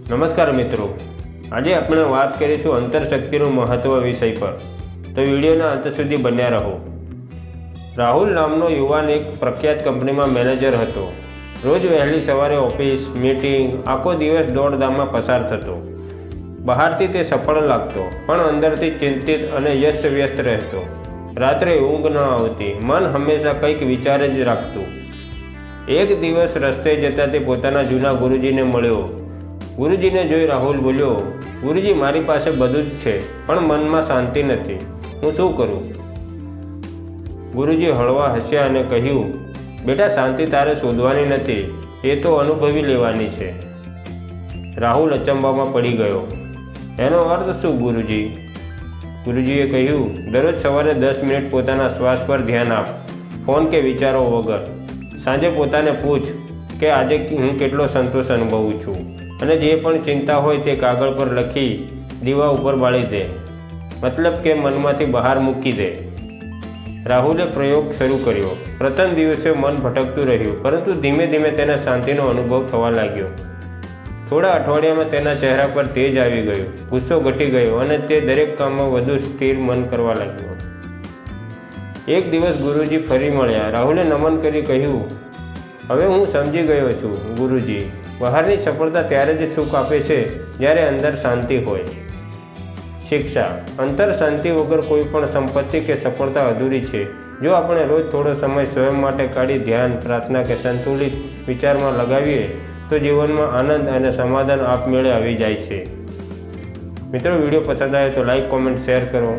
નમસ્કાર મિત્રો, આજે આપણે વાત કરીશું અંતરશક્તિનું મહત્ત્વ વિષય પર, તો વિડીયોના અંત સુધી બન્યા રહો। રાહુલ નામનો યુવાન એક પ્રખ્યાત કંપનીમાં મેનેજર હતો। રોજ વહેલી સવારે ઓફિસ, મીટિંગ, આખો દિવસ દોડધામમાં પસાર થતો। બહારથી તે સફળ લાગતો, પણ અંદરથી ચિંતિત અને વ્યસ્ત રહેતો। રાત્રે ઊંઘ ન આવતી, મન હંમેશા કંઈક વિચાર જ રાખતું। એક દિવસ રસ્તે જતા તે પોતાના જૂના ગુરુજીને મળ્યો। ગુરુજીને જોઈ રાહુલ બોલ્યો, ગુરુજી, મારી પાસે બધું જ છે, પણ મનમાં શાંતિ નથી, હું શું કરું? ગુરુજી હળવા હસ્યા અને કહ્યું, બેટા, શાંતિ તારે શોધવાની નથી, એ તો અનુભવી લેવાની છે। રાહુલ અચંબામાં પડી ગયો। એનો અર્થ શું ગુરુજી? ગુરુજીએ કહ્યું, દરરોજ સવારે 10 મિનિટ પોતાના શ્વાસ પર ધ્યાન આપ, ફોન કે વિચારો વગર। સાંજે પોતાને પૂછ કે આજે હું કેટલો સંતોષ અનુભવું છું, અને જે પણ ચિંતા હોય તે કાગળ પર લખી દીવા ઉપર બાળી દે, મતલબ કે મનમાંથી બહાર મૂકી દે। રાહુલે પ્રયોગ શરૂ કર્યો। પ્રથમ દિવસે મન ભટકતું રહ્યું, પરંતુ ધીમે ધીમે તેને શાંતિનો અનુભવ થવા લાગ્યો। થોડા અઠવાડિયામાં તેના ચહેરા પર તેજ આવી ગયું, ગુસ્સો ઘટી ગયો અને તે દરેક કામમાં વધુ સ્થિર મન કરવા લાગ્યો। એક દિવસ ગુરુજી ફરી મળ્યા। રાહુલે નમન કરી કહ્યું, હવે હું સમજી ગયો છું ગુરુજી, બહારની સફળતા ત્યારે જ સુખ આપે છે જ્યારે અંદર શાંતિ હોય। શિક્ષા: અંતર શાંતિ વગર કોઈ પણ સંપત્તિ કે સફળતા અધૂરી છે। જો આપણે રોજ થોડો સમય સ્વયં માટે કાઢી ધ્યાન, પ્રાર્થના કે સંતુલિત વિચારમાં લગાવીએ તો જીવનમાં આનંદ અને સમાધાન આપમેળે આવી જાય છે। મિત્રો, વિડીયો પસંદ આવે તો લાઈક, કોમેન્ટ, શેર કરો।